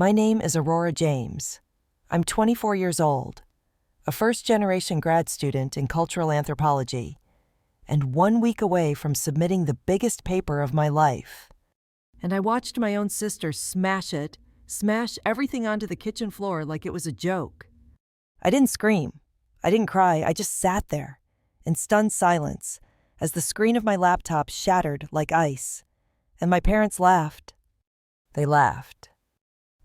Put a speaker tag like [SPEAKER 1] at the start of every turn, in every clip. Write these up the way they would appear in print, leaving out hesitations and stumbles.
[SPEAKER 1] My name is Aurora James. I'm 24 years old, a first-generation grad student in cultural anthropology, and 1 week away from submitting the biggest paper of my life. And I watched my own sister smash everything onto the kitchen floor like it was a joke. I didn't scream. I didn't cry. I just sat there in stunned silence as the screen of my laptop shattered like ice. And my parents laughed. They laughed.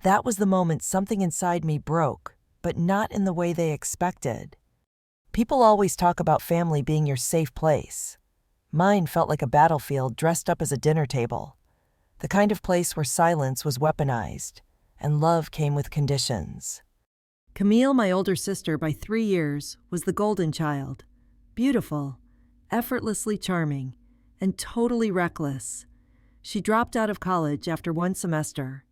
[SPEAKER 1] That was the moment something inside me broke, but not in the way they expected. People always talk about family being your safe place. Mine felt like a battlefield dressed up as a dinner table, the kind of place where silence was weaponized and love came with conditions. Camille, my older sister by 3 years, was the golden child. Beautiful, effortlessly charming, and totally reckless. She dropped out of college after 1 semester,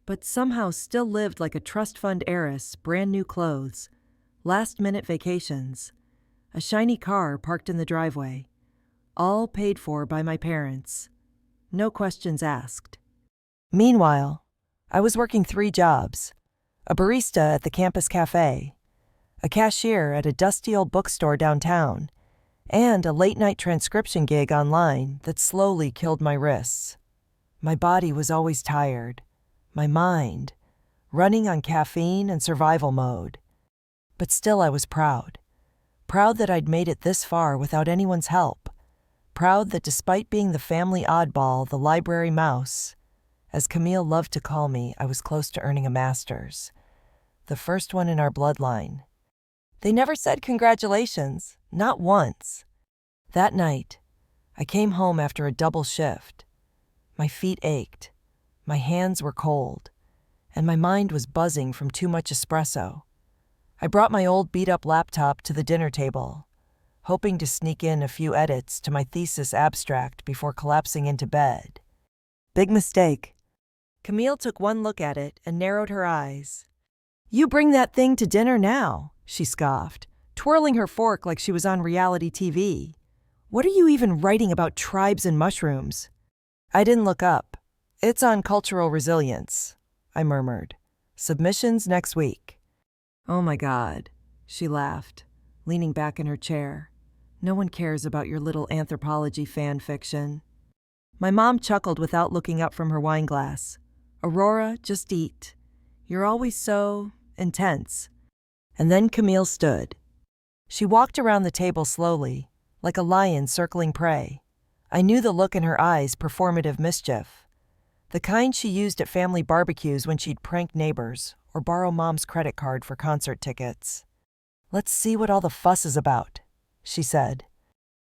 [SPEAKER 1] but somehow still lived like a trust fund heiress, brand new clothes, last-minute vacations, a shiny car parked in the driveway, all paid for by my parents. No questions asked. Meanwhile, I was working 3 jobs: a barista at the campus cafe, a cashier at a dusty old bookstore downtown, and a late-night transcription gig online that slowly killed my wrists. My body was always tired, my mind running on caffeine and survival mode. But still I was proud. Proud that I'd made it this far without anyone's help. Proud that despite being the family oddball, the library mouse, as Camille loved to call me, I was close to earning a master's, the first one in our bloodline. They never said congratulations, not once. That night, I came home after a double shift. My feet ached, my hands were cold, and my mind was buzzing from too much espresso. I brought my old beat-up laptop to the dinner table, hoping to sneak in a few edits to my thesis abstract before collapsing into bed. Big mistake. Camille took one look at it and narrowed her eyes. "You bring that thing to dinner now," she scoffed, twirling her fork like she was on reality TV. "What are you even writing about tribes and mushrooms?" I didn't look up. "It's on cultural resilience," I murmured. "Submissions next week." "Oh my God," she laughed, leaning back in her chair. "No one cares about your little anthropology fan fiction." My mom chuckled without looking up from her wine glass. "Aurora, just eat. You're always so intense." And then Camille stood. She walked around the table slowly, like a lion circling prey. I knew the look in her eyes, performative mischief. The kind she used at family barbecues when she'd prank neighbors or borrow mom's credit card for concert tickets. "Let's see what all the fuss is about," she said.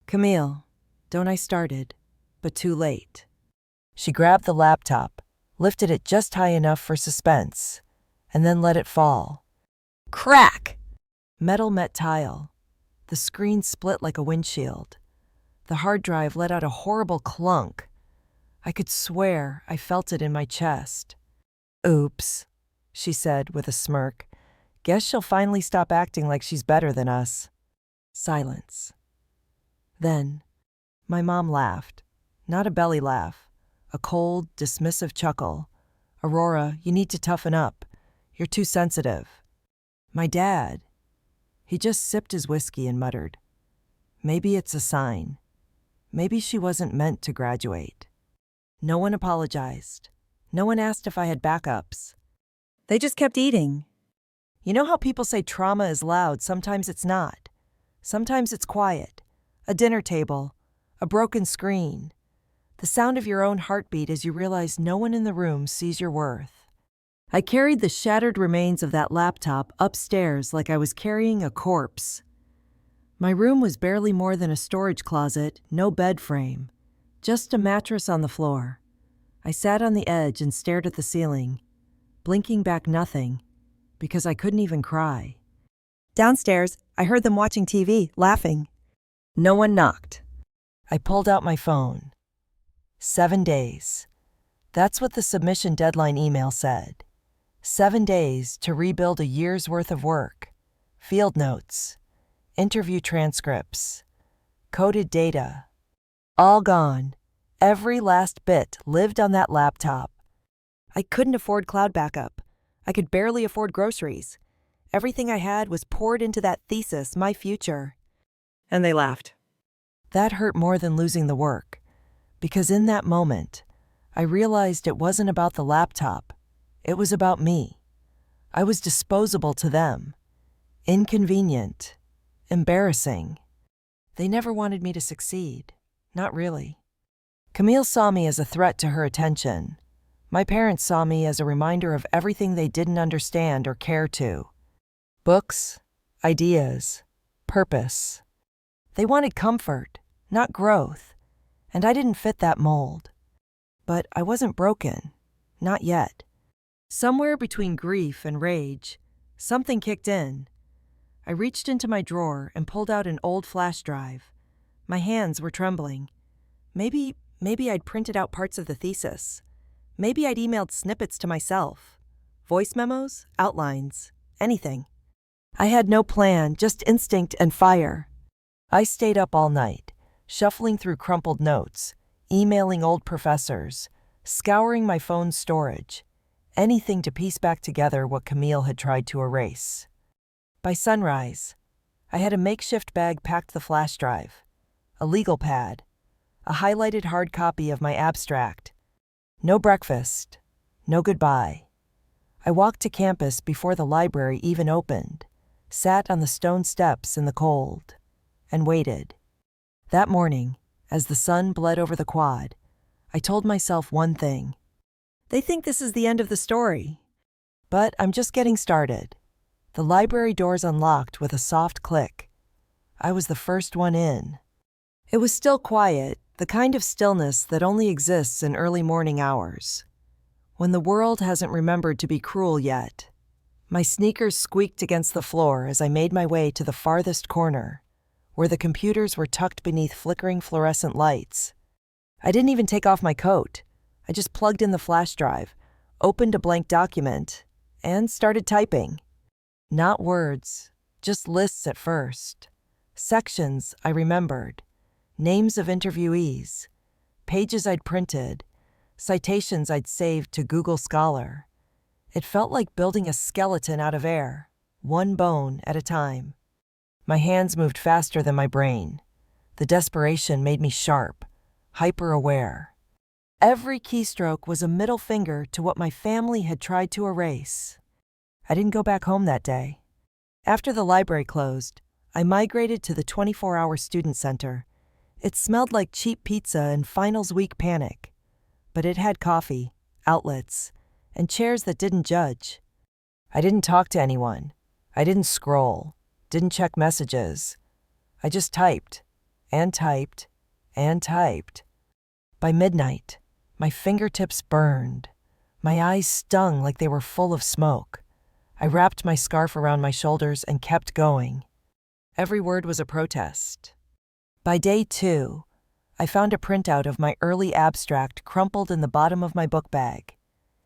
[SPEAKER 1] "Camille, don't I started, but too late." She grabbed the laptop, lifted it just high enough for suspense, and then let it fall. Crack! Metal met tile. The screen split like a windshield. The hard drive let out a horrible clunk. I could swear I felt it in my chest. "Oops," she said with a smirk. "Guess she'll finally stop acting like she's better than us." Silence. Then, my mom laughed. Not a belly laugh. A cold, dismissive chuckle. "Aurora, you need to toughen up. You're too sensitive." My dad, he just sipped his whiskey and muttered, "Maybe it's a sign. Maybe she wasn't meant to graduate." No one apologized. No one asked if I had backups. They just kept eating. You know how people say trauma is loud? Sometimes it's not. Sometimes it's quiet. A dinner table. A broken screen. The sound of your own heartbeat as you realize no one in the room sees your worth. I carried the shattered remains of that laptop upstairs like I was carrying a corpse. My room was barely more than a storage closet, no bed frame, just a mattress on the floor. I sat on the edge and stared at the ceiling, blinking back nothing, because I couldn't even cry. Downstairs, I heard them watching TV, laughing. No one knocked. I pulled out my phone. 7 days. That's what the submission deadline email said. 7 days to rebuild a year's worth of work. Field notes. Interview transcripts. Coded data. All gone. Every last bit lived on that laptop. I couldn't afford cloud backup. I could barely afford groceries. Everything I had was poured into that thesis, my future.
[SPEAKER 2] And they laughed.
[SPEAKER 1] That hurt more than losing the work, because in that moment, I realized it wasn't about the laptop. It was about me. I was disposable to them. Inconvenient. Embarrassing. They never wanted me to succeed. Not really. Camille saw me as a threat to her attention. My parents saw me as a reminder of everything they didn't understand or care to. Books, ideas, purpose. They wanted comfort, not growth, and I didn't fit that mold. But I wasn't broken. Not yet. Somewhere between grief and rage, something kicked in. I reached into my drawer and pulled out an old flash drive. My hands were trembling. Maybe I'd printed out parts of the thesis. Maybe I'd emailed snippets to myself. Voice memos, outlines, anything. I had no plan, just instinct and fire. I stayed up all night, shuffling through crumpled notes, emailing old professors, scouring my phone's storage, anything to piece back together what Camille had tried to erase. By sunrise, I had a makeshift bag packed the flash drive, a legal pad, a highlighted hard copy of my abstract. No breakfast, no goodbye. I walked to campus before the library even opened, sat on the stone steps in the cold, and waited. That morning, as the sun bled over the quad, I told myself one thing. They think this is the end of the story. But I'm just getting started. The library doors unlocked with a soft click. I was the first one in. It was still quiet, the kind of stillness that only exists in early morning hours, when the world hasn't remembered to be cruel yet. My sneakers squeaked against the floor as I made my way to the farthest corner, where the computers were tucked beneath flickering fluorescent lights. I didn't even take off my coat. I just plugged in the flash drive, opened a blank document, and started typing. Not words, just lists at first. Sections I remembered, names of interviewees, pages I'd printed, citations I'd saved to Google Scholar. It felt like building a skeleton out of air, one bone at a time. My hands moved faster than my brain. The desperation made me sharp, hyper-aware. Every keystroke was a middle finger to what my family had tried to erase. I didn't go back home that day. After the library closed, I migrated to the 24-hour student center. It smelled like cheap pizza and finals week panic, but it had coffee, outlets, and chairs that didn't judge. I didn't talk to anyone. I didn't scroll, didn't check messages. I just typed, and typed, and typed. By midnight, my fingertips burned. My eyes stung like they were full of smoke. I wrapped my scarf around my shoulders and kept going. Every word was a protest. By day 2, I found a printout of my early abstract crumpled in the bottom of my book bag.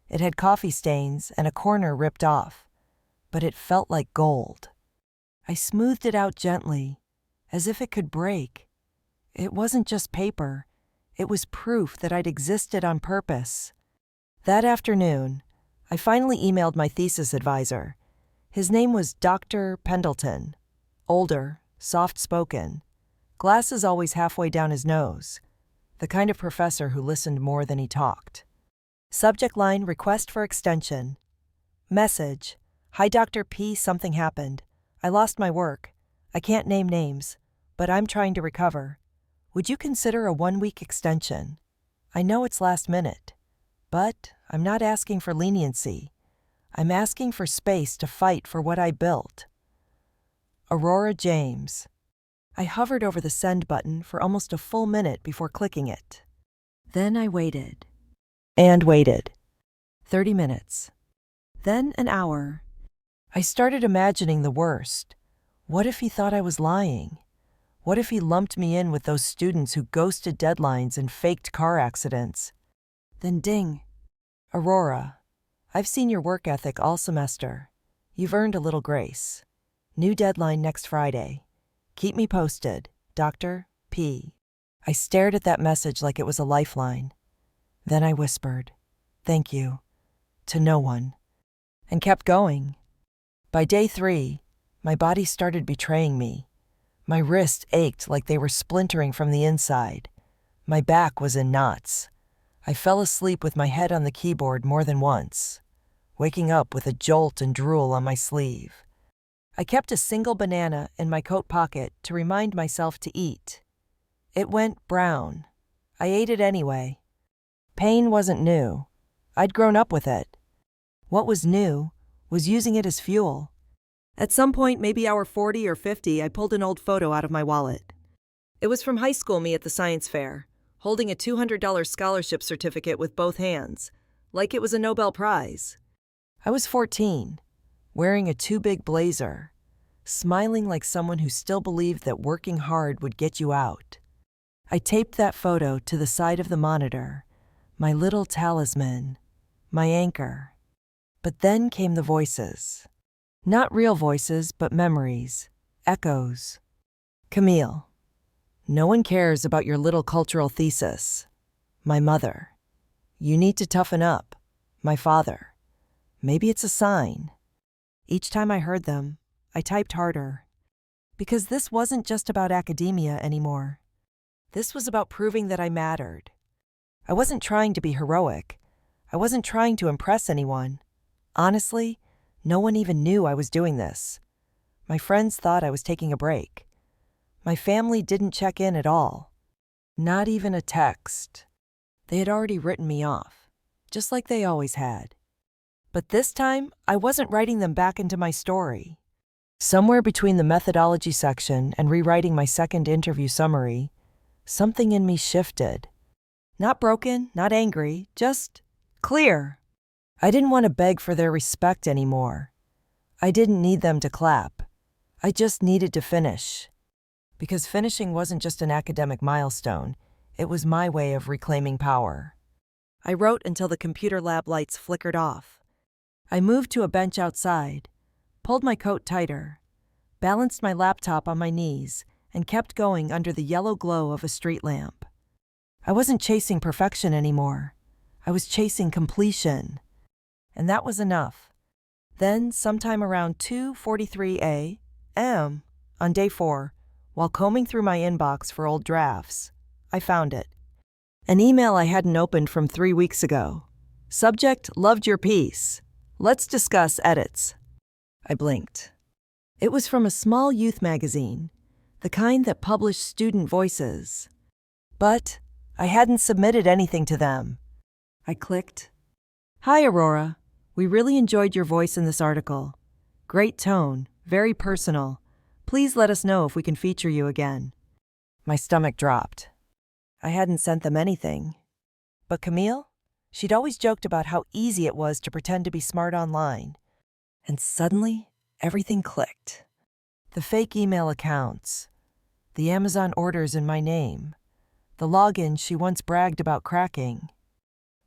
[SPEAKER 1] It had coffee stains and a corner ripped off, but it felt like gold. I smoothed it out gently, as if it could break. It wasn't just paper. It was proof that I'd existed on purpose. That afternoon, I finally emailed my thesis advisor. His name was Dr. Pendleton. Older, soft-spoken, glasses always halfway down his nose, the kind of professor who listened more than he talked. Subject line: request for extension. Message: Hi Dr. P. Something happened. I lost my work. I can't name names, but I'm trying to recover. Would you consider a 1-week extension? I know it's last minute, but I'm not asking for leniency. I'm asking for space to fight for what I built. Aurora James. I hovered over the send button for almost a full minute before clicking it. Then I waited. And waited. 30 minutes. Then an hour. I started imagining the worst. What if he thought I was lying? What if he lumped me in with those students who ghosted deadlines and faked car accidents? Then ding. Aurora, I've seen your work ethic all semester. You've earned a little grace. New deadline next Friday. Keep me posted, Dr. P. I stared at that message like it was a lifeline. Then I whispered, Thank you. to no one, and kept going. By day 3, my body started betraying me. My wrists ached like they were splintering from the inside. My back was in knots. I fell asleep with my head on the keyboard more than once, waking up with a jolt and drool on my sleeve. I kept a single banana in my coat pocket to remind myself to eat. It went brown. I ate it anyway. Pain wasn't new. I'd grown up with it. What was new was using it as fuel. At some point, maybe hour 40 or 50, I pulled an old photo out of my wallet. It was from high school me at the science fair, holding a $200 scholarship certificate with both hands, like it was a Nobel Prize. I was 14, wearing a too-big blazer, smiling like someone who still believed that working hard would get you out. I taped that photo to the side of the monitor, my little talisman, my anchor. But then came the voices. Not real voices, but memories, echoes. Camille, no one cares about your little cultural thesis. My mother. You need to toughen up. My father. Maybe it's a sign. Each time I heard them, I typed harder. Because this wasn't just about academia anymore. This was about proving that I mattered. I wasn't trying to be heroic. I wasn't trying to impress anyone. Honestly, no one even knew I was doing this. My friends thought I was taking a break. My family didn't check in at all. Not even a text. They had already written me off, just like they always had. But this time, I wasn't writing them back into my story. Somewhere between the methodology section and rewriting my second interview summary, something in me shifted. Not broken, not angry, just clear. I didn't want to beg for their respect anymore. I didn't need them to clap. I just needed to finish. Because finishing wasn't just an academic milestone, it was my way of reclaiming power. I wrote until the computer lab lights flickered off. I moved to a bench outside, pulled my coat tighter, balanced my laptop on my knees, and kept going under the yellow glow of a street lamp. I wasn't chasing perfection anymore. I was chasing completion. And that was enough. Then, sometime around 2:43 a.m., on day 4, while combing through my inbox for old drafts, I found it. An email I hadn't opened from 3 weeks ago. Subject, loved your piece. Let's discuss edits. I blinked. It was from a small youth magazine, the kind that published student voices. But I hadn't submitted anything to them. I clicked. Hi, Aurora. We really enjoyed your voice in this article. Great tone, very personal. Please let us know if we can feature you again. My stomach dropped. I hadn't sent them anything. But Camille? She'd always joked about how easy it was to pretend to be smart online. And suddenly, everything clicked. The fake email accounts, the Amazon orders in my name, the login she once bragged about cracking.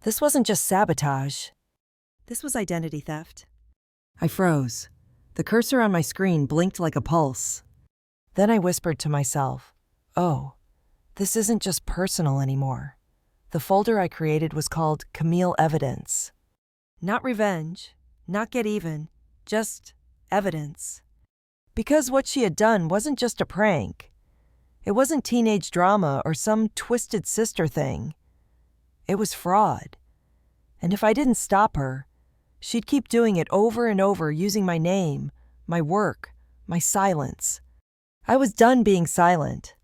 [SPEAKER 1] This wasn't just sabotage. This was identity theft. I froze. The cursor on my screen blinked like a pulse. Then I whispered to myself, oh, this isn't just personal anymore. The folder I created was called Camille Evidence. Not revenge, not get even, just evidence. Because what she had done wasn't just a prank. It wasn't teenage drama or some twisted sister thing. It was fraud. And if I didn't stop her, she'd keep doing it over and over using my name, my work, my silence. I was done being silent.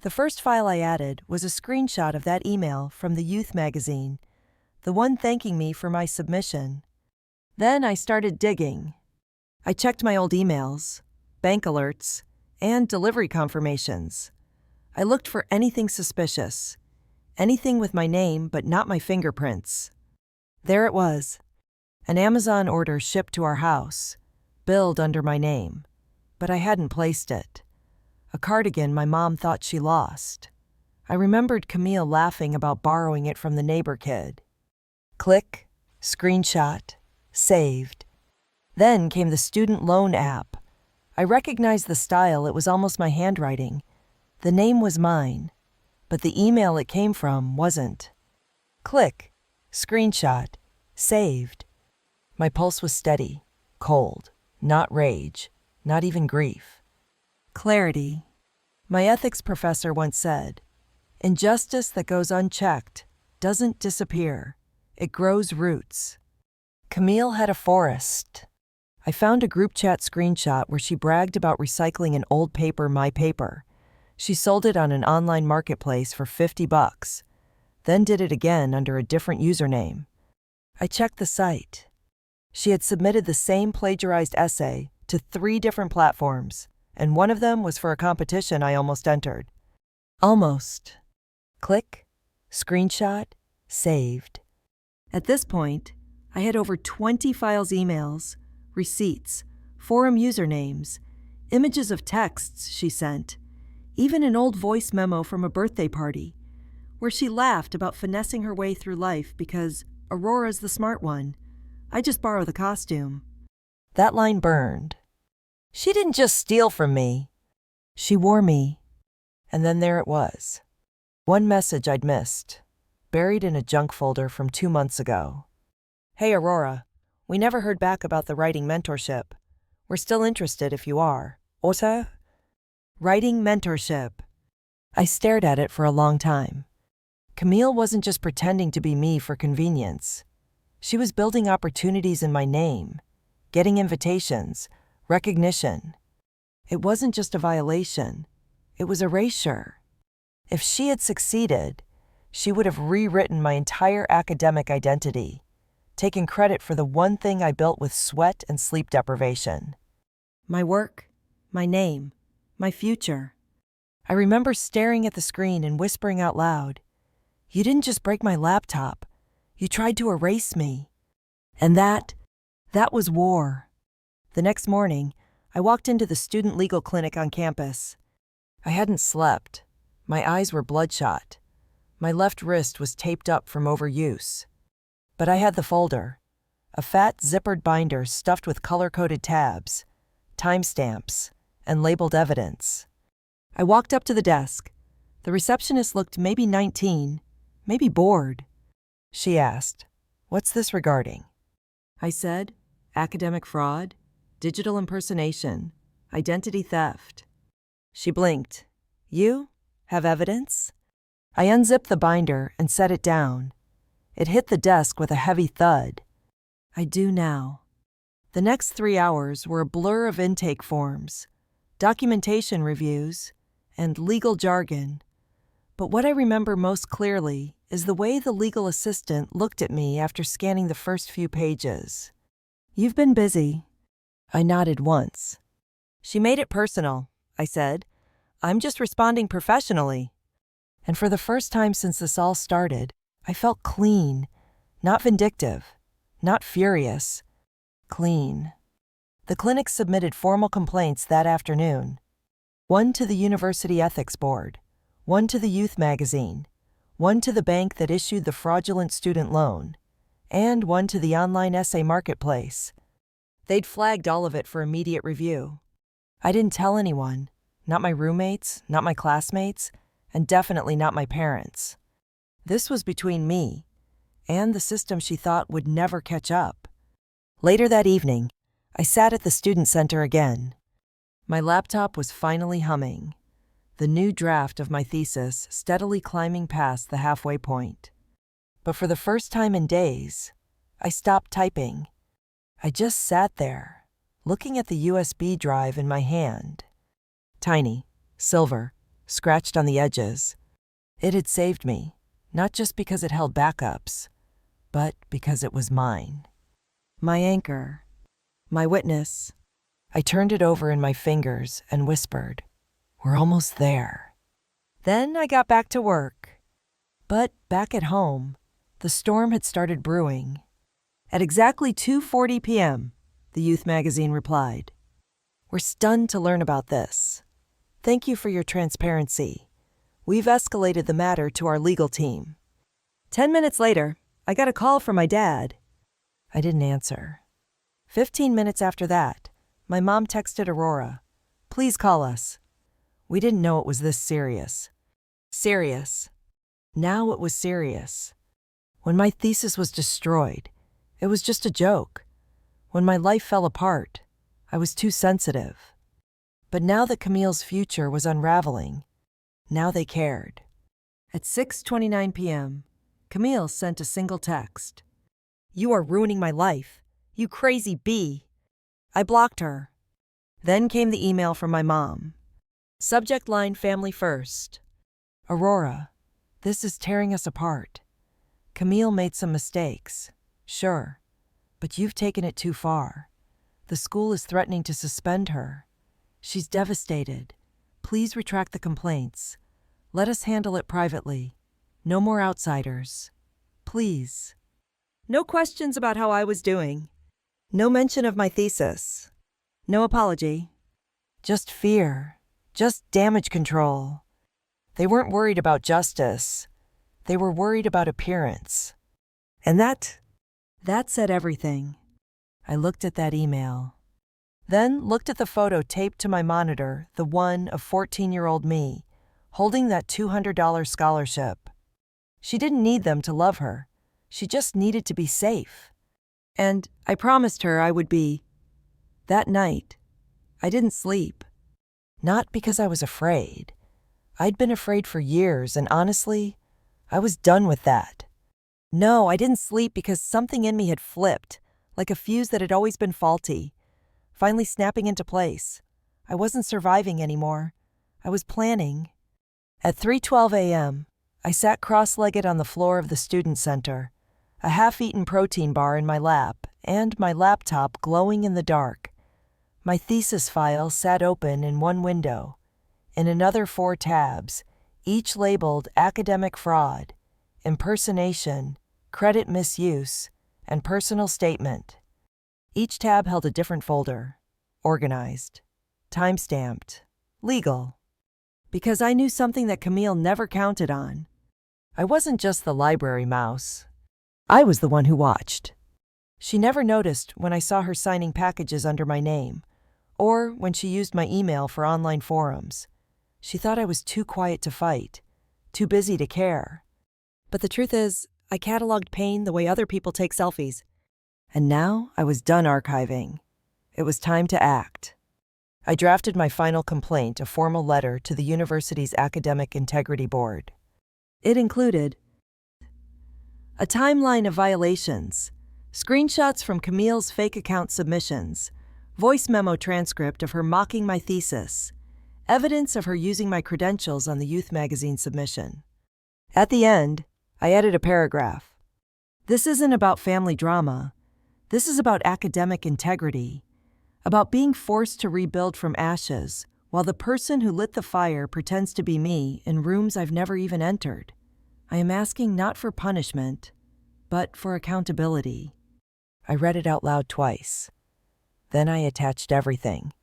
[SPEAKER 1] The first file I added was a screenshot of that email from the youth magazine, the one thanking me for my submission. Then I started digging. I checked my old emails, bank alerts, and delivery confirmations. I looked for anything suspicious, anything with my name but not my fingerprints. There it was. An Amazon order shipped to our house, billed under my name, but I hadn't placed it. A cardigan my mom thought she lost. I remembered Camille laughing about borrowing it from the neighbor kid. Click, screenshot, saved. Then came the student loan app. I recognized the style, it was almost my handwriting. The name was mine, but the email it came from wasn't. Click, screenshot, saved. My pulse was steady, cold, not rage, not even grief. Clarity. My ethics professor once said, "Injustice that goes unchecked doesn't disappear. It grows roots." Camille had a forest. I found a group chat screenshot where she bragged about recycling an old paper, my paper. She sold it on an online marketplace for $50, then did it again under a different username. I checked the site. She had submitted the same plagiarized essay to 3 different platforms, and one of them was for a competition I almost entered. Almost. Click, screenshot, saved. At this point, I had over 20 files, emails, receipts, forum usernames, images of texts she sent, even an old voice memo from a birthday party, where she laughed about finessing her way through life because Aurora's the smart one. I just borrow the costume. That line burned. She didn't just steal from me. She wore me. And then there it was. One message I'd missed, buried in a junk folder from 2 months ago. "Hey, Aurora, we never heard back about the writing mentorship. We're still interested if you are. Osa? Writing mentorship." I stared at it for a long time. Camille wasn't just pretending to be me for convenience. She was building opportunities in my name, getting invitations, recognition. It wasn't just a violation. It was erasure. If she had succeeded, she would have rewritten my entire academic identity, taken credit for the one thing I built with sweat and sleep deprivation. My work, my name, my future. I remember staring at the screen and whispering out loud, "You didn't just break my laptop. You tried to erase me." And that was war. The next morning, I walked into the student legal clinic on campus. I hadn't slept. My eyes were bloodshot. My left wrist was taped up from overuse. But I had the folder, a fat zippered binder stuffed with color-coded tabs, timestamps, and labeled evidence. I walked up to the desk. The receptionist looked maybe 19, maybe bored. She asked, "What's this regarding?" I said, "Academic fraud, digital impersonation, identity theft." She blinked. "You have evidence?" I unzipped the binder and set it down. It hit the desk with a heavy thud. I do now. The next 3 hours were a blur of intake forms, documentation reviews, and legal jargon. But what I remember most clearly is the way the legal assistant looked at me after scanning the first few pages. "You've been busy." I nodded once. "She made it personal," I said. "I'm just responding professionally." And for the first time since this all started, I felt clean, not vindictive, not furious, clean. The clinic submitted formal complaints that afternoon. One to the University Ethics Board, one to the youth magazine, one to the bank that issued the fraudulent student loan, and one to the online essay marketplace. They'd flagged all of it for immediate review. I didn't tell anyone, not my roommates, not my classmates, and definitely not my parents. This was between me and the system she thought would never catch up. Later that evening, I sat at the student center again. My laptop was finally humming, the new draft of my thesis steadily climbing past the halfway point. But for the first time in days, I stopped typing. I just sat there, looking at the USB drive in my hand. Tiny, silver, scratched on the edges. It had saved me, not just because it held backups, but because it was mine. My anchor, my witness. I turned it over in my fingers and whispered, "We're almost there." Then I got back to work. But back at home, the storm had started brewing. At exactly 2:40 p.m., the youth magazine replied, "We're stunned to learn about this. Thank you for your transparency. We've escalated the matter to our legal team." 10 minutes later, I got a call from my dad. I didn't answer. 15 minutes after that, my mom texted Aurora, "Please call us." We didn't know it was this serious. Serious. Now it was serious. When my thesis was destroyed, it was just a joke. When my life fell apart, I was too sensitive. But now that Camille's future was unraveling, now they cared. At 6:29 p.m., Camille sent a single text. "You are ruining my life, you crazy bee." I blocked her. Then came the email from my mom. Subject line: family first. "Aurora, this is tearing us apart. Camille made some mistakes, sure, but you've taken it too far. The school is threatening to suspend her. She's devastated. Please retract the complaints. Let us handle it privately. No more outsiders. Please." No questions about how I was doing. No mention of my thesis. No apology. Just fear. Just damage control. They weren't worried about justice. They were worried about appearance. And that said everything. I looked at that email. Then looked at the photo taped to my monitor, the one of 14-year-old me, holding that $200 scholarship. She didn't need them to love her. She just needed to be safe. And I promised her I would be. That night, I didn't sleep. Not because I was afraid. I'd been afraid for years, and honestly, I was done with that. No, I didn't sleep because something in me had flipped, like a fuse that had always been faulty, finally snapping into place. I wasn't surviving anymore. I was planning. At 3:12 a.m., I sat cross-legged on the floor of the student center, a half-eaten protein bar in my lap, and my laptop glowing in the dark. My thesis file sat open in one window. In another 4 tabs, each labeled academic fraud, impersonation, credit misuse, and personal statement. Each tab held a different folder, organized, time-stamped, legal. Because I knew something that Camille never counted on. I wasn't just the library mouse. I was the one who watched. She never noticed when I saw her signing packages under my name, or when she used my email for online forums. She thought I was too quiet to fight, too busy to care. But the truth is, I cataloged pain the way other people take selfies. And now I was done archiving. It was time to act. I drafted my final complaint, a formal letter to the university's Academic Integrity Board. It included a timeline of violations, screenshots from Camille's fake account submissions, voice memo transcript of her mocking my thesis, evidence of her using my credentials on the youth magazine submission. At the end, I added a paragraph. This isn't about family drama. This is about academic integrity, about being forced to rebuild from ashes while the person who lit the fire pretends to be me in rooms I've never even entered. I am asking not for punishment, but for accountability. I read it out loud twice. Then I attached everything.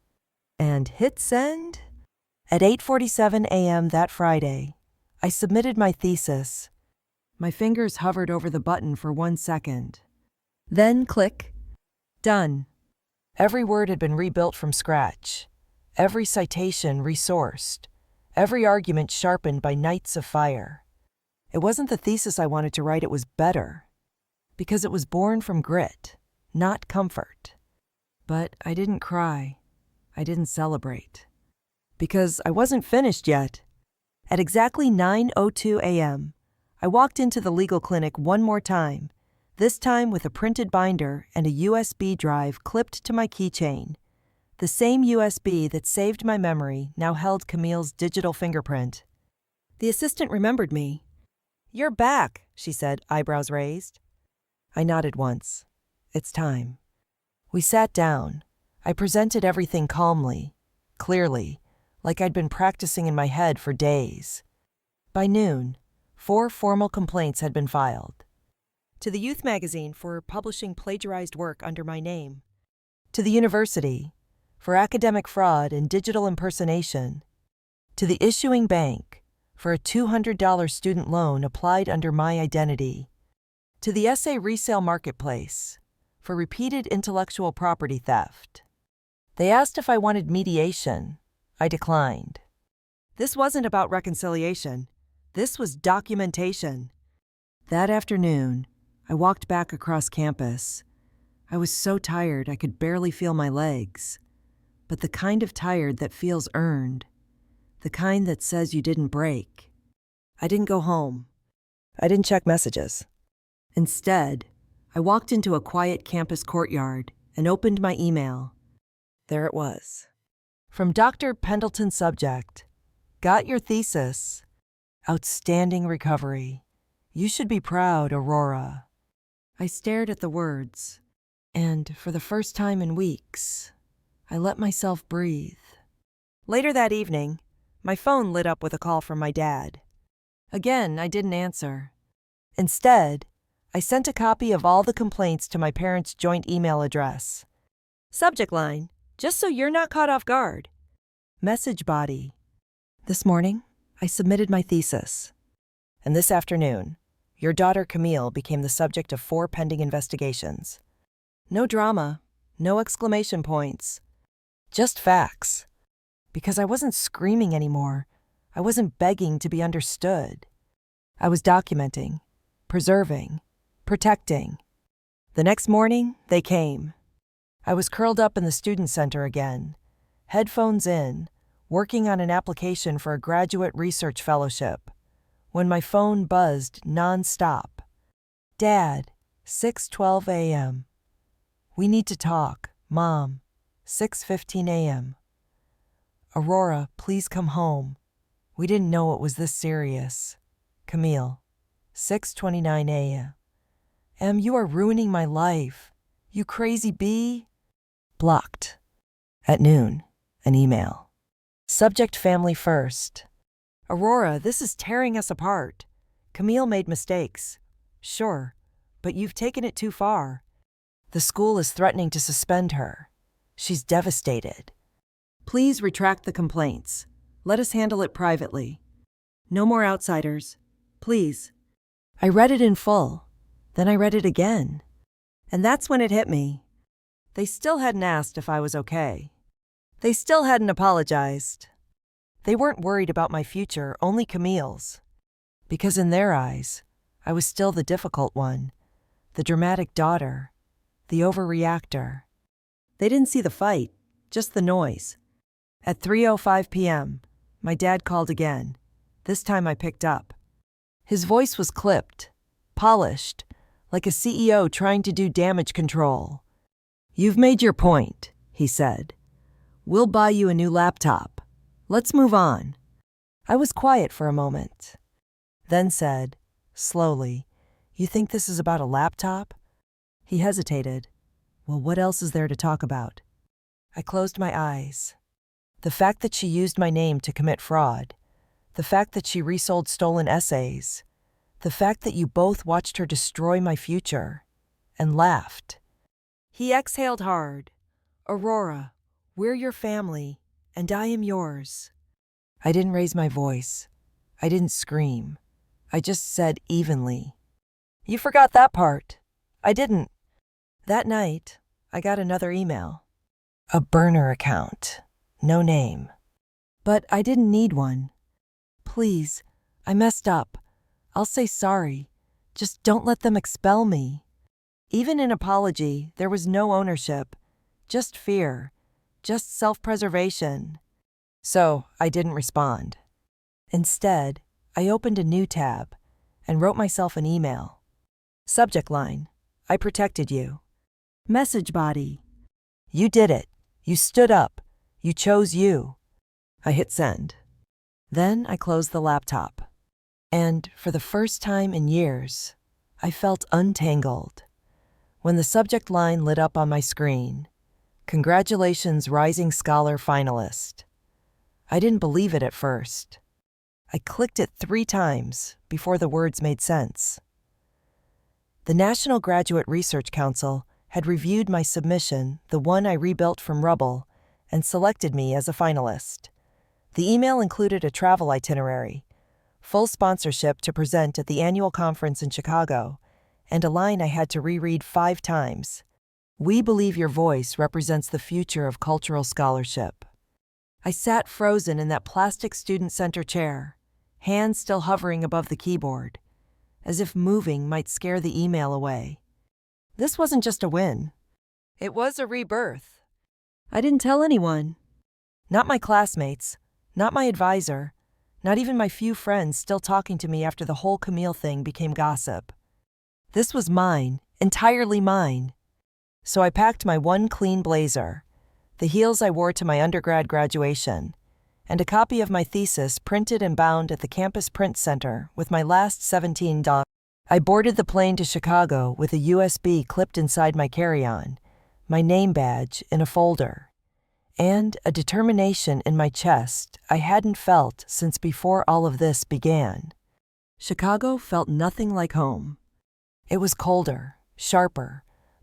[SPEAKER 1] And hit send? At 8:47 a.m. that Friday, I submitted my thesis. My fingers hovered over the button for 1 second. Then click. Done. Every word had been rebuilt from scratch. Every citation resourced. Every argument sharpened by nights of fire. It wasn't the thesis I wanted to write, it was better. Because it was born from grit, not comfort. But I didn't cry. I didn't celebrate. Because I wasn't finished yet. At exactly 9:02 a.m., I walked into the legal clinic one more time, this time with a printed binder and a USB drive clipped to my keychain. The same USB that saved my memory now held Camille's digital fingerprint. The assistant remembered me. "You're back," she said, eyebrows raised. I nodded once. It's time. We sat down. I presented everything calmly, clearly, like I'd been practicing in my head for days. By noon, 4 formal complaints had been filed. To the youth magazine for publishing plagiarized work under my name. To the university for academic fraud and digital impersonation. To the issuing bank for a $200 student loan applied under my identity. To the essay resale marketplace for repeated intellectual property theft. They asked if I wanted mediation. I declined. This wasn't about reconciliation. This was documentation. That afternoon, I walked back across campus. I was so tired I could barely feel my legs, but the kind of tired that feels earned, the kind that says you didn't break. I didn't go home. I didn't check messages. Instead, I walked into a quiet campus courtyard and opened my email. There it was. From Dr. Pendleton, subject, got your thesis. Outstanding recovery. You should be proud, Aurora. I stared at the words, and for the first time in weeks, I let myself breathe. Later that evening, my phone lit up with a call from my dad. Again, I didn't answer. Instead, I sent a copy of all the complaints to my parents' joint email address. Subject line, just so you're not caught off guard. Message body. This morning, I submitted my thesis. And this afternoon, your daughter Camille became the subject of 4 pending investigations. No drama, no exclamation points. Just facts. Because I wasn't screaming anymore. I wasn't begging to be understood. I was documenting, preserving, protecting. The next morning, they came. I was curled up in the student center again, headphones in, working on an application for a graduate research fellowship, when my phone buzzed non-stop. Dad, 6:12 a.m. We need to talk, Mom, 6:15 a.m. Aurora, please come home. We didn't know it was this serious. Camille, 6:29 a.m. You are ruining my life. You crazy bee. Blocked. At noon, an email. Subject family first. Aurora, this is tearing us apart. Camille made mistakes. Sure, but you've taken it too far. The school is threatening to suspend her. She's devastated. Please retract the complaints. Let us handle it privately. No more outsiders. Please. I read it in full. Then I read it again. And that's when it hit me. They still hadn't asked if I was okay. They still hadn't apologized. They weren't worried about my future, only Camille's. Because in their eyes, I was still the difficult one, the dramatic daughter, the overreactor. They didn't see the fight, just the noise. At 3:05 p.m., my dad called again. This time I picked up. His voice was clipped, polished, like a CEO trying to do damage control. You've made your point, he said. We'll buy you a new laptop. Let's move on. I was quiet for a moment, then said, slowly, You think this is about a laptop? He hesitated. Well, what else is there to talk about? I closed my eyes. The fact that she used my name to commit fraud, the fact that she resold stolen essays, the fact that you both watched her destroy my future, and laughed. He exhaled hard. Aurora, we're your family, and I am yours. I didn't raise my voice. I didn't scream. I just said evenly. You forgot that part. I didn't. That night, I got another email. A burner account. No name. But I didn't need one. Please, I messed up. I'll say sorry. Just don't let them expel me. Even in apology, there was no ownership. Just fear. Just self-preservation. So I didn't respond. Instead, I opened a new tab and wrote myself an email. Subject line, I protected you. Message body, you did it. You stood up. You chose you. I hit send. Then I closed the laptop. And for the first time in years, I felt untangled. When the subject line lit up on my screen, Congratulations, Rising Scholar finalist. I didn't believe it at first. I clicked it 3 times before the words made sense. The National Graduate Research Council had reviewed my submission, the one I rebuilt from rubble, and selected me as a finalist. The email included a travel itinerary, full sponsorship to present at the annual conference in Chicago, and a line I had to reread 5 times. We believe your voice represents the future of cultural scholarship. I sat frozen in that plastic student center chair, hands still hovering above the keyboard, as if moving might scare the email away. This wasn't just a win. It was a rebirth. I didn't tell anyone. Not my classmates, not my advisor, not even my few friends still talking to me after the whole Camille thing became gossip. This was mine, entirely mine. So I packed my one clean blazer, the heels I wore to my undergrad graduation, and a copy of my thesis printed and bound at the campus print center with my last $17. I boarded the plane to Chicago with a USB clipped inside my carry-on, my name badge in a folder, and a determination in my chest I hadn't felt since before all of this began. Chicago felt nothing like home. It was colder, sharper,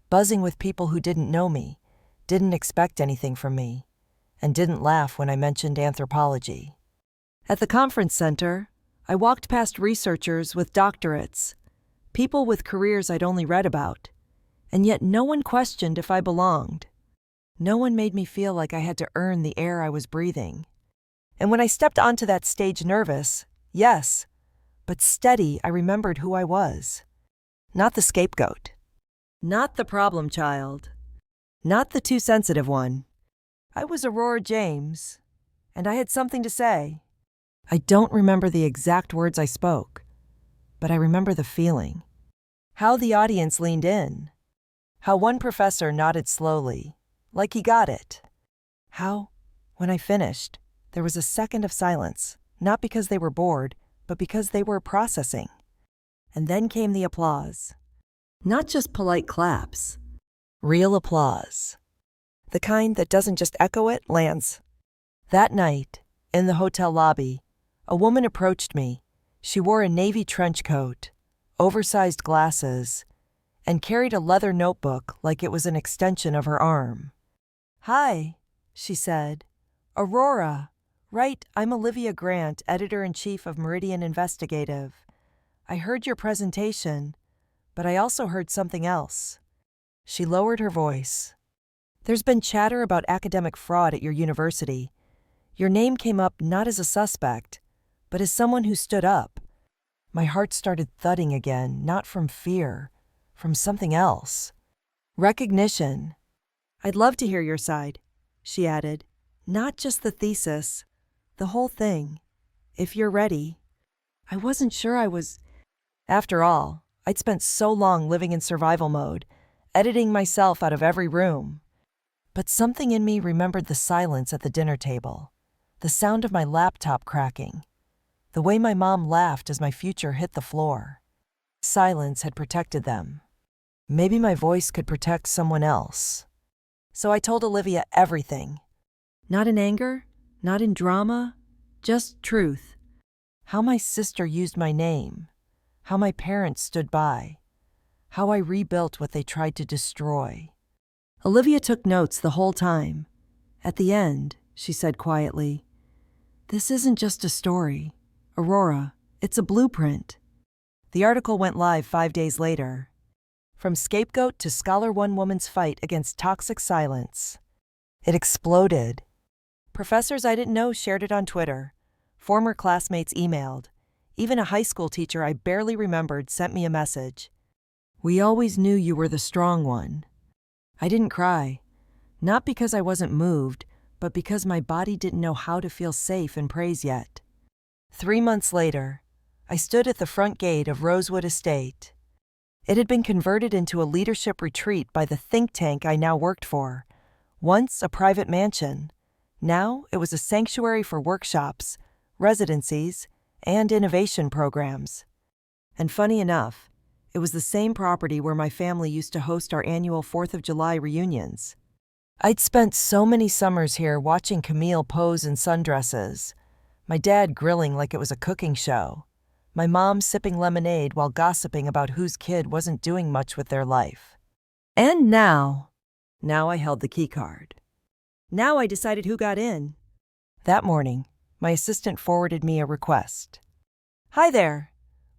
[SPEAKER 1] buzzing with people who didn't know me, didn't expect anything from me, and didn't laugh when I mentioned anthropology. At the conference center, I walked past researchers with doctorates, people with careers I'd only read about, and yet no one questioned if I belonged. No one made me feel like I had to earn the air I was breathing. And when I stepped onto that stage nervous, yes, but steady, I remembered who I was. Not the scapegoat. Not the problem child. Not the too sensitive one. I was Aurora James, and I had something to say. I don't remember the exact words I spoke, but I remember the feeling. How the audience leaned in. How one professor nodded slowly, like he got it. How, when I finished, there was a second of silence, not because they were bored, but because they were processing. And then came the applause. Not just polite claps. Real applause. The kind that doesn't just echo, it lands. That night, in the hotel lobby, a woman approached me. She wore a navy trench coat, oversized glasses, and carried a leather notebook like it was an extension of her arm. "Hi," she said. "Aurora. Right, I'm Olivia Grant, editor-in-chief of Meridian Investigative. I heard your presentation, but I also heard something else." She lowered her voice. "There's been chatter about academic fraud at your university. Your name came up not as a suspect, but as someone who stood up." My heart started thudding again, not from fear, from something else. Recognition. "I'd love to hear your side," she added. "Not just the thesis, the whole thing, if you're ready." I wasn't sure I was. After all, I'd spent so long living in survival mode, editing myself out of every room. But something in me remembered the silence at the dinner table, the sound of my laptop cracking, the way my mom laughed as my future hit the floor. Silence had protected them. Maybe my voice could protect someone else. So I told Olivia everything. Not in anger, not in drama, just truth. How my sister used my name, how my parents stood by, how I rebuilt what they tried to destroy. Olivia took notes the whole time. At the end, she said quietly, "This isn't just a story, Aurora, it's a blueprint." The article went live 5 days later. From scapegoat to Scholar One Woman's fight against toxic silence. It exploded. Professors I didn't know shared it on Twitter. Former classmates emailed. Even a high school teacher I barely remembered sent me a message. "We always knew you were the strong one." I didn't cry. Not because I wasn't moved, but because my body didn't know how to feel safe in praise yet. 3 months later, I stood at the front gate of Rosewood Estate. It had been converted into a leadership retreat by the think tank I now worked for. Once a private mansion, now it was a sanctuary for workshops, residencies, and innovation programs. And funny enough, it was the same property where my family used to host our annual 4th of July reunions. I'd spent so many summers here watching Camille pose in sundresses, my dad grilling like it was a cooking show, my mom sipping lemonade while gossiping about whose kid wasn't doing much with their life. And now I held the key card. Now I decided who got in. That morning, my assistant forwarded me a request. "Hi there.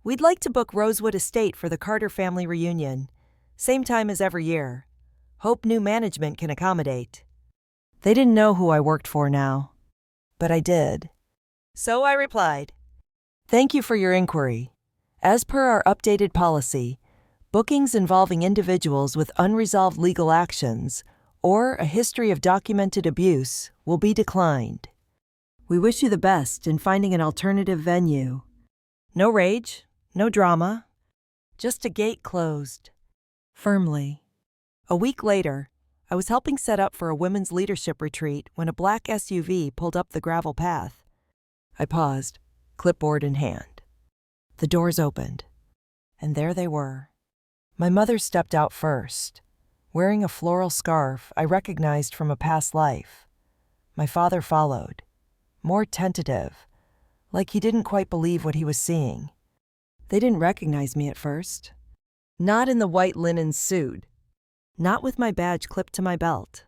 [SPEAKER 1] We'd like to book Rosewood Estate for the Carter family reunion. Same time as every year. Hope new management can accommodate." They didn't know who I worked for now, but I did. So I replied, "Thank you for your inquiry. As per our updated policy, bookings involving individuals with unresolved legal actions or a history of documented abuse will be declined. We wish you the best in finding an alternative venue. No rage, no drama, just a gate closed. Firmly. A week later, I was helping set up for a women's leadership retreat when a black SUV pulled up the gravel path. I paused, clipboard in hand. The doors opened, and there they were. My mother stepped out first, wearing a floral scarf I recognized from a past life. My father followed, more tentative, like he didn't quite believe what he was seeing. They didn't recognize me at first. Not in the white linen suit. Not with my badge clipped to my belt.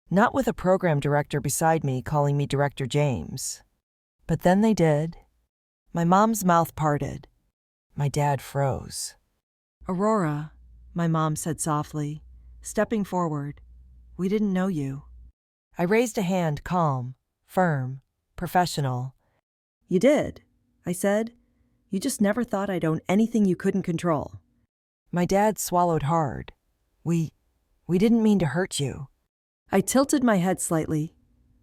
[SPEAKER 1] Not with a program director beside me calling me Director James. But then they did. My mom's mouth parted. My dad froze. "Aurora," my mom said softly, stepping forward. "We didn't know you." I raised a hand, calm, firm, professional. "You did," I said. "You just never thought I'd own anything you couldn't control." My dad swallowed hard. We didn't mean to hurt you." I tilted my head slightly.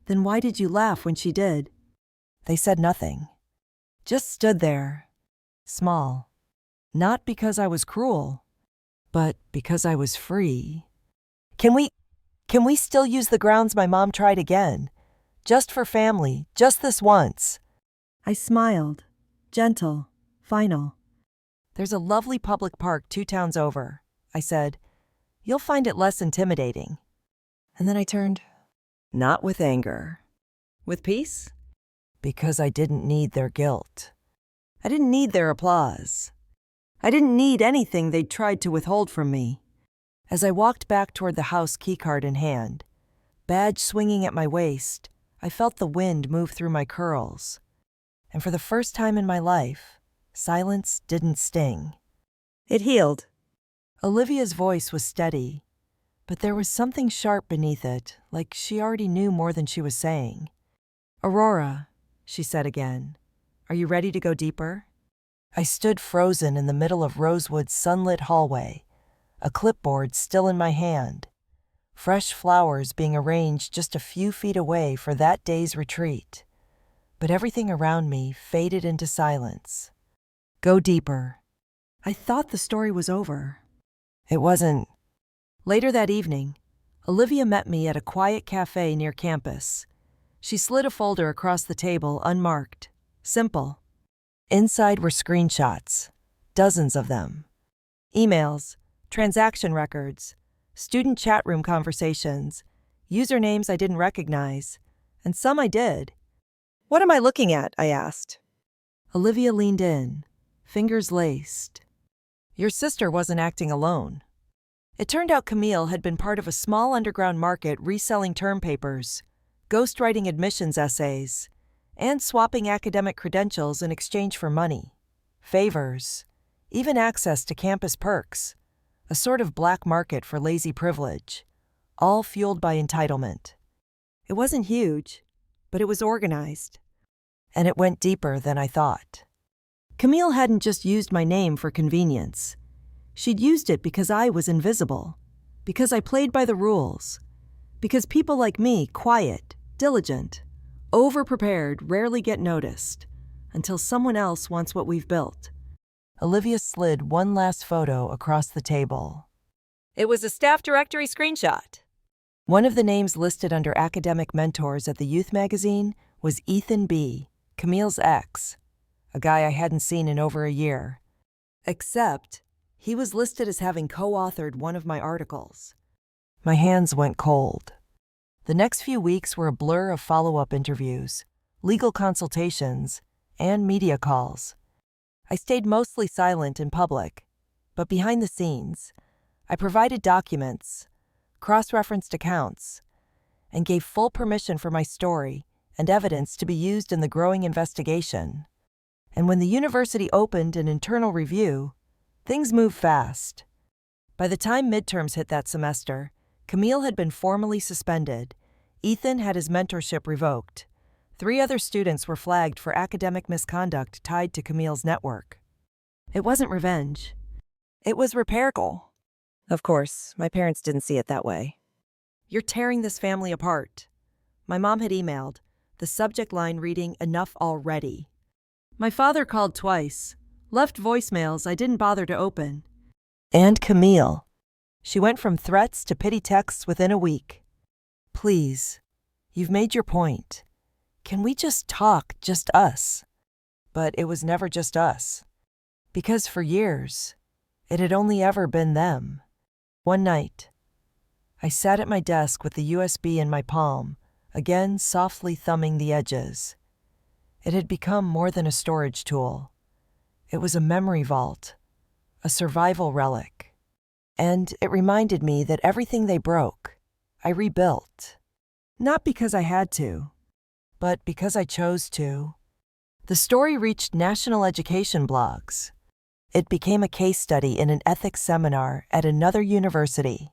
[SPEAKER 1] "Then why did you laugh when she did?" They said nothing. Just stood there, small. Not because I was cruel, but because I was free. Can we still use the grounds my mom tried again? Just for family, just this once." I smiled, gentle, final. "There's a lovely public park 2 towns over," I said. "You'll find it less intimidating." And then I turned. Not with anger. With peace? Because I didn't need their guilt. I didn't need their applause. I didn't need anything they'd tried to withhold from me. As I walked back toward the house, keycard in hand, badge swinging at my waist, I felt the wind move through my curls. And for the first time in my life, silence didn't sting. It healed. Olivia's voice was steady, but there was something sharp beneath it, like she already knew more than she was saying. "Aurora," she said again, "are you ready to go deeper?" I stood frozen in the middle of Rosewood's sunlit hallway, a clipboard still in my hand, fresh flowers being arranged just a few feet away for that day's retreat. But everything around me faded into silence. Go deeper. I thought the story was over. It wasn't. Later that evening, Olivia met me at a quiet cafe near campus. She slid a folder across the table, unmarked. Simple. Inside were screenshots, dozens of them. Emails, transaction records, student chat room conversations, usernames I didn't recognize, and some I did. "What am I looking at?" I asked. Olivia leaned in, fingers laced. "Your sister wasn't acting alone." It turned out Camille had been part of a small underground market reselling term papers, ghostwriting admissions essays, and swapping academic credentials in exchange for money, favors, even access to campus perks, a sort of black market for lazy privilege, all fueled by entitlement. It wasn't huge, but it was organized. And it went deeper than I thought. Camille hadn't just used my name for convenience. She'd used it because I was invisible, because I played by the rules, because people like me, quiet, diligent, overprepared, rarely get noticed, until someone else wants what we've built. Olivia slid one last photo across the table. It was a staff directory screenshot. One of the names listed under academic mentors at the youth magazine was Ethan B., Camille's ex, a guy I hadn't seen in over a year. Except, he was listed as having co-authored one of my articles. My hands went cold. The next few weeks were a blur of follow-up interviews, legal consultations, and media calls. I stayed mostly silent in public, but behind the scenes, I provided documents, cross-referenced accounts, and gave full permission for my story and evidence to be used in the growing investigation. And when the university opened an internal review, things moved fast. By the time midterms hit that semester, Camille had been formally suspended. Ethan had his mentorship revoked. 3 other students were flagged for academic misconduct tied to Camille's network. It wasn't revenge. It was repair goal. Of course, my parents didn't see it that way. "You're tearing this family apart." My mom had emailed, the subject line reading, "Enough already." My father called twice, left voicemails I didn't bother to open. And Camille. She went from threats to pity texts within a week. "Please, you've made your point. Can we just talk, just us?" But it was never just us. Because for years, it had only ever been them. One night, I sat at my desk with the USB in my palm, again softly thumbing the edges. It had become more than a storage tool. It was a memory vault, a survival relic. And it reminded me that everything they broke, I rebuilt. Not because I had to, but because I chose to. The story reached national education blogs. It became a case study in an ethics seminar at another university.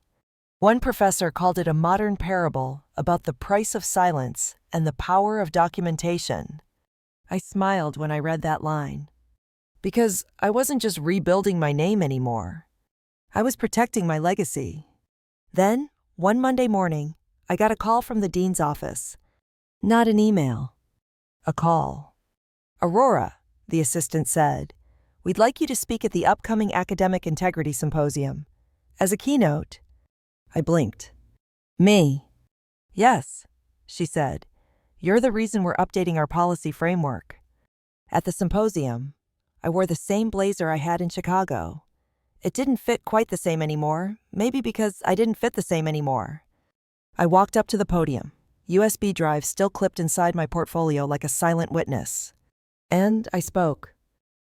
[SPEAKER 1] One professor called it a modern parable about the price of silence and the power of documentation. I smiled when I read that line. Because I wasn't just rebuilding my name anymore. I was protecting my legacy. Then, one Monday morning, I got a call from the dean's office. Not an email. A call. "Aurora," the assistant said, "we'd like you to speak at the upcoming Academic Integrity Symposium. As a keynote." I blinked. "Me?" "Yes," she said. "You're the reason we're updating our policy framework." At the symposium, I wore the same blazer I had in Chicago. It didn't fit quite the same anymore, maybe because I didn't fit the same anymore. I walked up to the podium, USB drive still clipped inside my portfolio like a silent witness. And I spoke.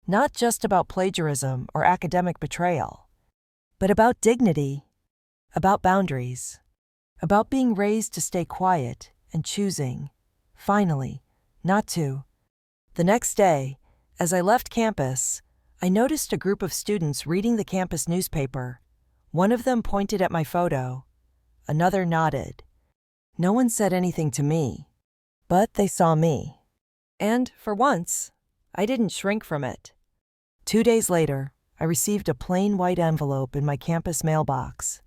[SPEAKER 1] Not just about plagiarism or academic betrayal, but about dignity, about boundaries, about being raised to stay quiet and choosing, finally, not to. The next day, as I left campus, I noticed a group of students reading the campus newspaper. One of them pointed at my photo. Another nodded. No one said anything to me, but they saw me. And, for once, I didn't shrink from it. 2 days later, I received a plain white envelope in my campus mailbox.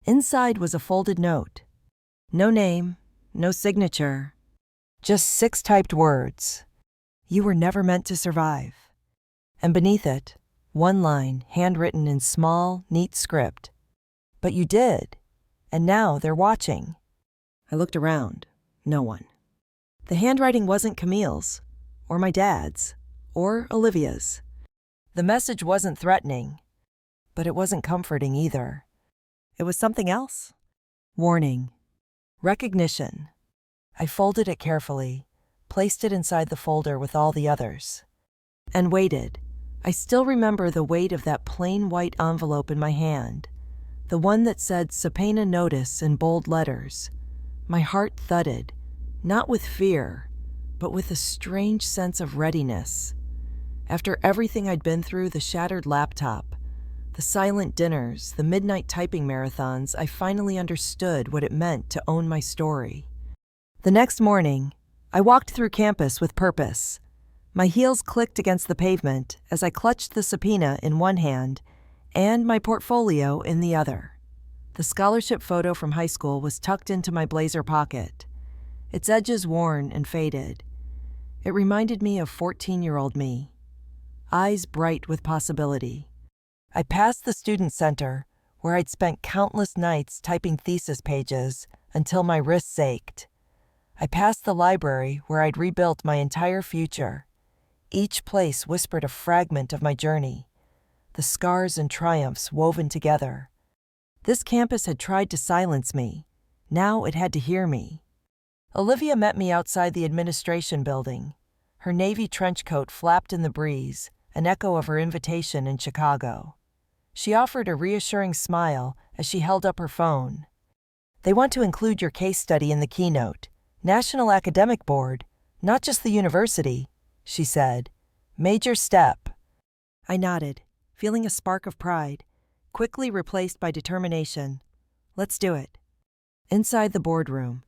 [SPEAKER 1] Inside was a folded note. No name, no signature, just 6 typed words. "You were never meant to survive." And beneath it, one line handwritten in small, neat script. "But you did, and now they're watching." I looked around. No one. The handwriting wasn't Camille's, or my dad's, or Olivia's. The message wasn't threatening, but it wasn't comforting either. It was something else. Warning. Recognition. I folded it carefully, placed it inside the folder with all the others, and waited. I still remember the weight of that plain white envelope in my hand, the one that said "Subpoena Notice" in bold letters. My heart thudded, not with fear, but with a strange sense of readiness. After everything I'd been through, the shattered laptop, the silent dinners, the midnight typing marathons, I finally understood what it meant to own my story. The next morning, I walked through campus with purpose. My heels clicked against the pavement as I clutched the subpoena in one hand and my portfolio in the other. The scholarship photo from high school was tucked into my blazer pocket, its edges worn and faded. It reminded me of 14-year-old me, eyes bright with possibility. I passed the student center, where I'd spent countless nights typing thesis pages until my wrists ached. I passed the library, where I'd rebuilt my entire future. Each place whispered a fragment of my journey, the scars and triumphs woven together. This campus had tried to silence me. Now it had to hear me. Olivia met me outside the administration building. Her navy trench coat flapped in the breeze, an echo of her invitation in Chicago. She offered a reassuring smile as she held up her phone. "They want to include your case study in the keynote. National Academic Board, not just the university," she said. "Major step." I nodded, feeling a spark of pride, quickly replaced by determination. Let's do it. Inside the boardroom,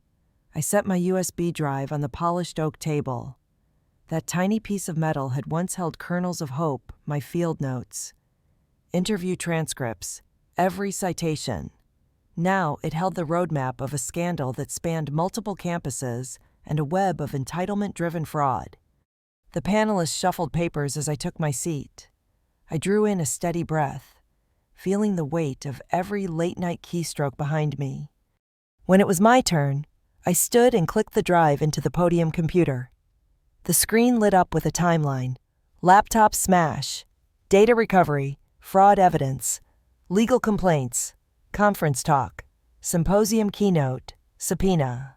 [SPEAKER 1] I set my USB drive on the polished oak table. That tiny piece of metal had once held kernels of hope, my field notes, interview transcripts, every citation. Now it held the roadmap of a scandal that spanned multiple campuses and a web of entitlement-driven fraud. The panelists shuffled papers as I took my seat. I drew in a steady breath, feeling the weight of every late-night keystroke behind me. When it was my turn, I stood and clicked the drive into the podium computer. The screen lit up with a timeline: laptop smash, data recovery, fraud evidence, legal complaints, conference talk, symposium keynote, subpoena.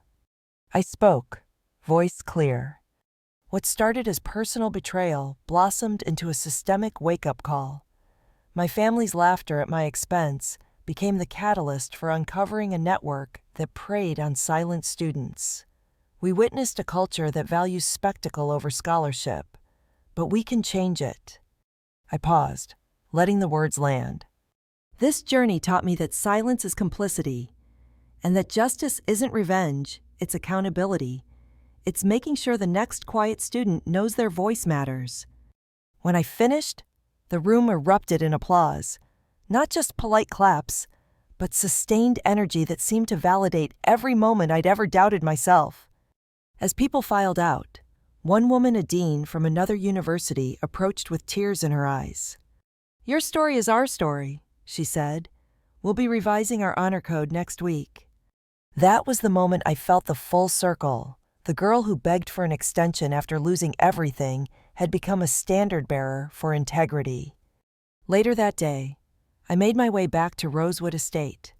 [SPEAKER 1] I spoke, voice clear. What started as personal betrayal blossomed into a systemic wake-up call. My family's laughter at my expense became the catalyst for uncovering a network that preyed on silent students. We witnessed a culture that values spectacle over scholarship, but we can change it. I paused, letting the words land. This journey taught me that silence is complicity, and that justice isn't revenge, it's accountability. It's making sure the next quiet student knows their voice matters. When I finished, the room erupted in applause. Not just polite claps, but sustained energy that seemed to validate every moment I'd ever doubted myself. As people filed out, one woman, a dean from another university, approached with tears in her eyes. "Your story is our story," she said. "We'll be revising our honor code next week." That was the moment I felt the full circle. The girl who begged for an extension after losing everything had become a standard-bearer for integrity. Later that day, I made my way back to Rosewood Estate.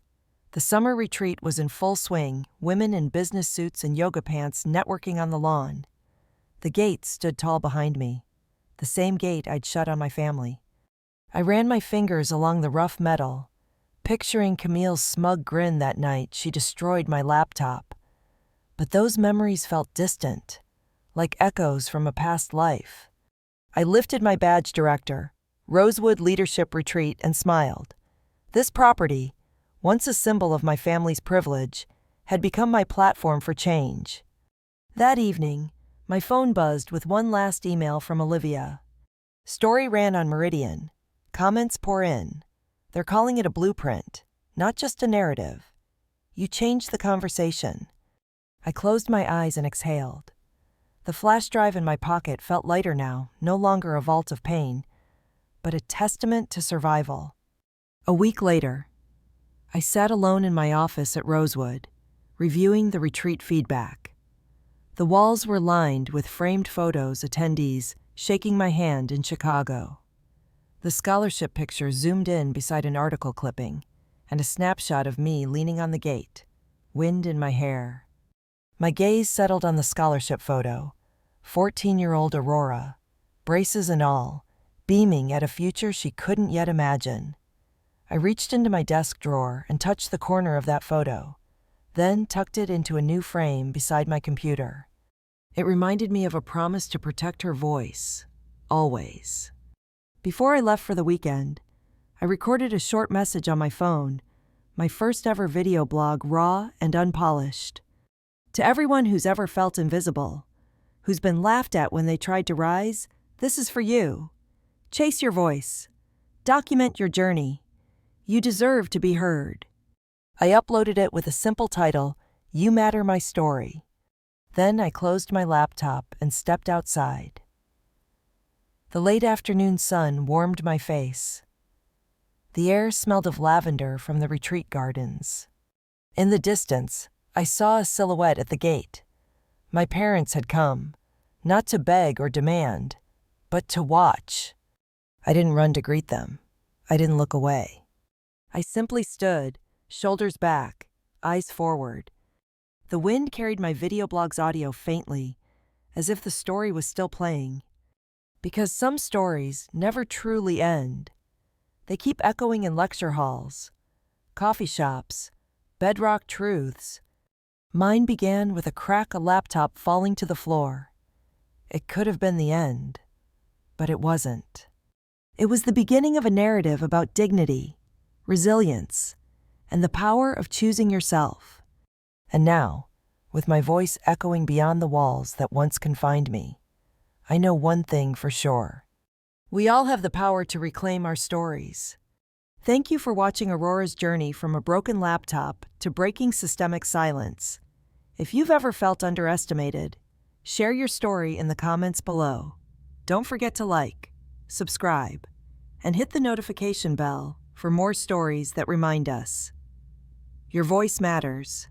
[SPEAKER 1] The summer retreat was in full swing, women in business suits and yoga pants networking on the lawn. The gate stood tall behind me, the same gate I'd shut on my family. I ran my fingers along the rough metal, picturing Camille's smug grin that night she destroyed my laptop. But those memories felt distant, like echoes from a past life. I lifted my badge director, Rosewood Leadership Retreat, and smiled. This property, once a symbol of my family's privilege, had become my platform for change. That evening, my phone buzzed with one last email from Olivia. Story ran on Meridian. Comments pour in. They're calling it a blueprint, not just a narrative. You changed the conversation. I closed my eyes and exhaled. The flash drive in my pocket felt lighter now, no longer a vault of pain, but a testament to survival. A week later, I sat alone in my office at Rosewood, reviewing the retreat feedback. The walls were lined with framed photos attendees shaking my hand in Chicago. The scholarship picture zoomed in beside an article clipping, and a snapshot of me leaning on the gate, wind in my hair. My gaze settled on the scholarship photo, 14-year-old Aurora, braces and all, beaming at a future she couldn't yet imagine. I reached into my desk drawer and touched the corner of that photo, then tucked it into a new frame beside my computer. It reminded me of a promise to protect her voice, always. Before I left for the weekend, I recorded a short message on my phone, my first ever video blog, raw and unpolished. To everyone who's ever felt invisible, who's been laughed at when they tried to rise, this is for you. Chase your voice. Document your journey. You deserve to be heard. I uploaded it with a simple title, You Matter My Story. Then I closed my laptop and stepped outside. The late afternoon sun warmed my face. The air smelled of lavender from the retreat gardens. In the distance, I saw a silhouette at the gate. My parents had come, not to beg or demand, but to watch. I didn't run to greet them. I didn't look away. I simply stood, shoulders back, eyes forward. The wind carried my video blog's audio faintly, as if the story was still playing. Because some stories never truly end. They keep echoing in lecture halls, coffee shops, bedrock truths. Mine began with a crack, a laptop falling to the floor. It could have been the end, but it wasn't. It was the beginning of a narrative about dignity, resilience, and the power of choosing yourself. And now, with my voice echoing beyond the walls that once confined me, I know one thing for sure. We all have the power to reclaim our stories. Thank you for watching Aurora's journey from a broken laptop to breaking systemic silence. If you've ever felt underestimated, share your story in the comments below. Don't forget to like, subscribe, and hit the notification bell for more stories that remind us. Your voice matters.